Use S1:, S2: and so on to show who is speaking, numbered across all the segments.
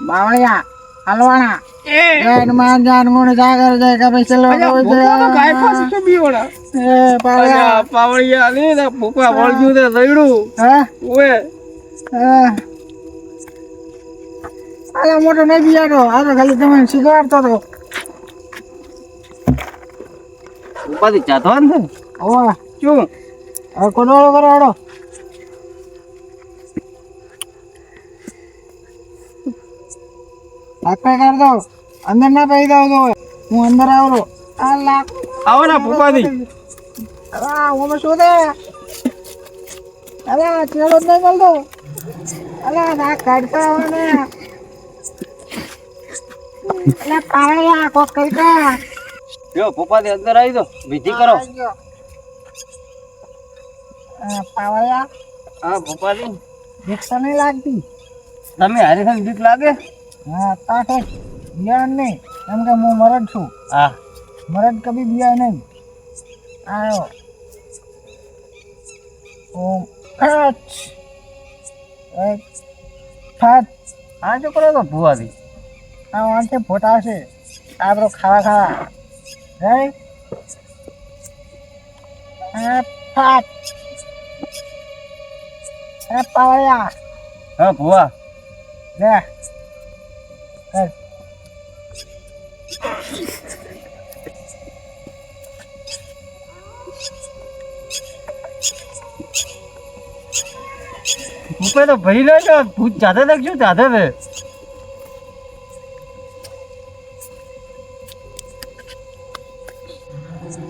S1: બાવળિયા હલવાણા
S2: એ
S1: હનુમાન જાન ગુણ જાગર જય કપી ચલો
S2: ભૂકો ગાય પાસે તો બીવડા
S1: એ પાવળિયા
S2: પાવળિયા લે ને ભૂકા વળગ્યું તે લઈડું
S1: હા
S2: ઓએ
S1: અરે મોટો નહીં બિયાડો આ તો ખાલી તમે શીખવાડતો હતો
S2: ઉપાધિ ચાતો ને
S1: હોવા
S2: શું
S1: હવે કોડવાળો કરાવડો આપે કર દો અંદર ના પૈ દો તો હું અંદર આવરો આ લાખ
S2: આવો ને ઉપાધિ
S1: અલા હું શું દે અલા ચેડો નહીં મળતો અલા ના કાઢતા આવને અલા પાવળિયા કોક કઈ કા
S2: જો ઉપાધિ અંદર આવી દો વિધિ કરો
S1: પાવળિયા
S2: હા ઉપાધિ
S1: ભીખ તો નહીં લાગતી
S2: તમે હારી બીક લાગે
S1: હા તાઠે બિયાણ નહીં એમ કે હું મરદ છું
S2: હા
S1: મરદ કભી બિયા નહીં આવ્યો ઓમ ખચ એક ખચ
S2: આ જો કરો તો ભુવાથી
S1: આ વાંચે ફોટા છે આપણો ખાવા હે ફાટ એ પાવળિયા
S2: હા ભુવા
S1: લે કર
S2: ભૂપે તો ભરી લે છે ભૂત જાતે દેખશું જાતે દે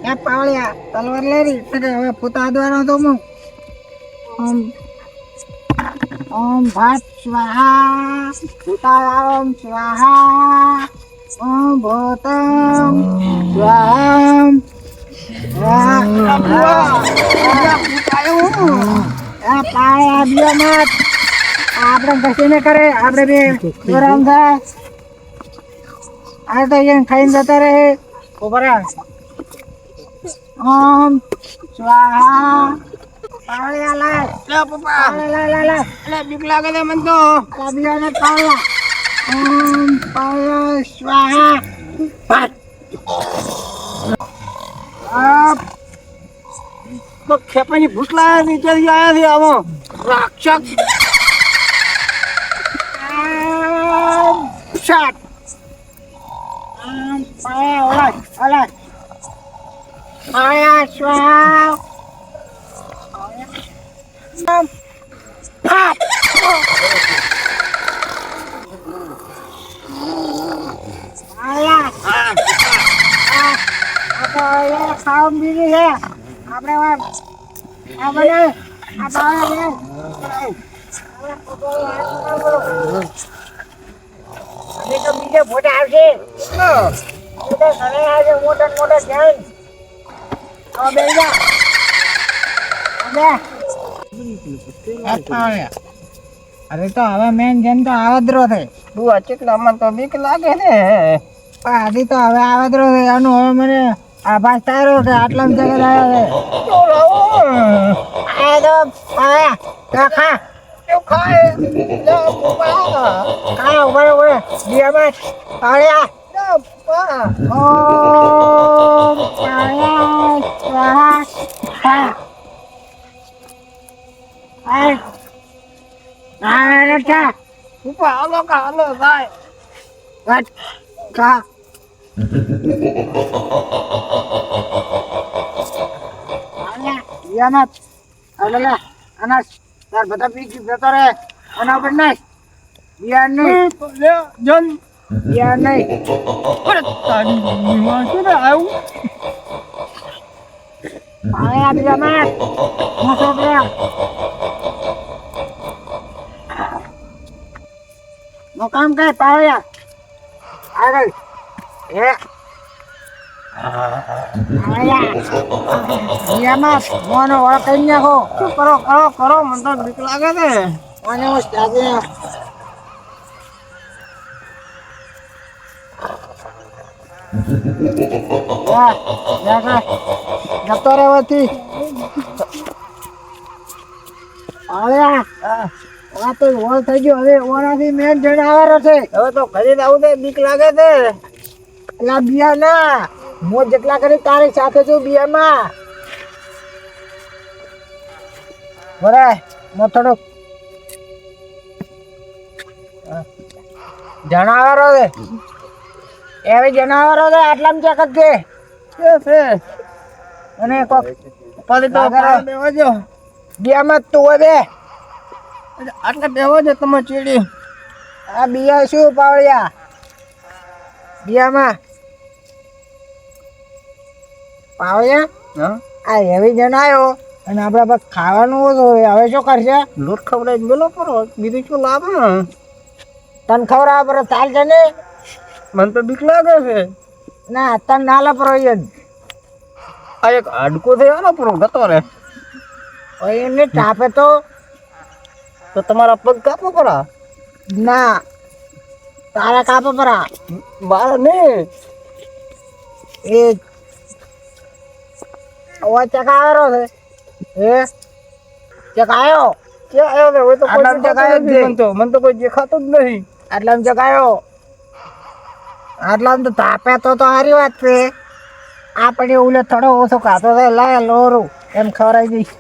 S1: એ પાવળિયા તલવાર લે રી એટલે હવે પોતા દ્વારા તો હું ઓમ ઓમ ભાત સ્વાહા ભૂતારામ સ્વાહા ઓમ ભૂતમ સ્વાહા પાયા બિયા મત આપણે કશું ને કરે આપણે બે ગરમ થાય આ તો અહીંયા ખાઈને જતા રહે ખબર ઓમ સ્વાહા પાવળિયા લાય
S2: લે પપ્પા
S1: લા
S2: લે બીક લાગે છે મને તો
S1: કાબિયાને પાવળિયા ઓમ પાવળિયા સ્વાહા ભાત
S2: તો ખેપાની ભૂત લાયા નીચેથી આયા છે આવો રાક્ષસ
S1: શટ પાવળિયા ઓલા પાવળિયા સ્વાહા ભાત ખાવા બીજી છે આપણે આ બને આ પાવળિયા તો બીજે ફોટા આવશે ઘરે આવશે મોટા મોટા ધ્યાન હવે બે જા અરે તો હવે મેન જેમ તો આવદરો થાય
S2: તું અચકલામાં તો બીક લાગે છે
S1: પણ હજી તો હવે આવદરો છે એનું હવે મને આભાસ થાય કે આટલા જગત આવ્યા છે આ તો ખા ખા બરોબર દિયામાં પાળ્યા ઓમ પાળ્યા સ્વાહા ખા
S2: ઉપર હાલો કા હાલો ભાઈ
S1: ખા દિયામાં અલલા અનાસ તાર બધા પી જતો રહે અના પર નાખ બિયાર નહીં
S2: જન
S1: બિયાર નહીં
S2: તારી માં શું આવ્યું
S1: પાયા બિયામાં મોટો ગયા નો કામ કર પાયા આગળ હે બિયામાં મોનો ઓળખાઈ નાખો
S2: શું કરો મને તો બીક લાગે છે
S1: મને લાગે જતો રહેવાથી આ તો ઓળ થઈ ગયો હવે ઓળાથી મેન જનાવરો છે
S2: હવે તો ઘરે આવું તો બીક લાગે છે.
S1: એટલે બિયા ના હું જેટલા કરી તારી સાથે છું બિયામાં બરાબર હું થોડોક જનાવરો છે એવી જનાવરો છે આટલામાં ચેક જ છે અને કોક
S2: પછી તો
S1: આગળ
S2: બેહો જો.
S1: બિયામાં જ તું હોય બે
S2: આટલે બેહો જો તમે ચીડી.
S1: આ બિયા શું પાવળિયા બિયામાં પાવળિયા
S2: હા
S1: આ હેવી જણાયો અને આપણા પાસે ખાવાનું ઓછું હોય હવે શું કરશે
S2: લોટ ખવડાવી મેલો કરો બીજું શું લાવે ને.
S1: તને ખવડાવવા પર ચાલશે ને
S2: મને તો બીક લાગે છે.
S1: ના તને ના લપરો
S2: આ એક હાડકો છે આનો પૂરો ગતો રે
S1: એને ટાપે તો
S2: તો તમારા પગ કાપો પડા.
S1: ના તારા કાપે પરા
S2: મારા ને
S1: એ ઓ ચકાવેરો છે એ ચકાયો
S2: ક્યાં આવ્યો ને હોય તો કોઈ
S1: આટલામાં
S2: દેખાતું
S1: જગાયો જ
S2: નથી. મને તો કોઈ દેખાતું જ નહીં.
S1: આટલામાં ચકાયો આટલામાં તો તાપે તો સારી વાત છે આપણે ઓલે થોડો ઓછો ખાતો થાય લાય લોરું એમ ખવડાવી દઈશ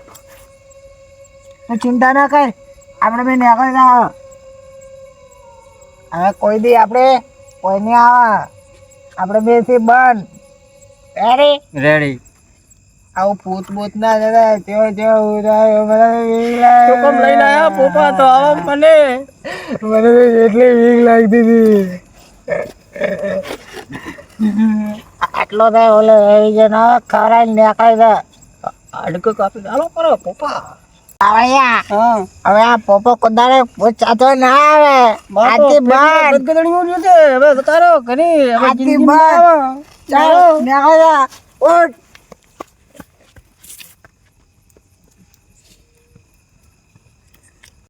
S1: તું ચિંતા ના કર આપણે બે નીકળી જા હવે કોઈ દી આપણે કોઈ નહીં આવે આપણે બે થી બંધ અરે
S2: રેડી
S1: આવું પૂત બૂત ના જતા તેઓ તેઓ
S2: તો કેમ લઈને આયા પોપા તો આવો મને.
S1: મને એટલી વીક લાગતી હતી આટલો થાય ઓલે એવી જે ના ખવડાવી નીકળી જાય
S2: હાડકો કાપી ચાલો કરો પોપા.
S1: આવડ્યા
S2: હા
S1: હવે આ પોપો કોદાળે પૂછાતો ના આવે આથી બંધ
S2: ગદગદણીઓ જો છે હવે તારો ઘરે હવે
S1: આથી
S2: જિંદગી
S1: બંધ ચાલો નીકળી જા ઉઠ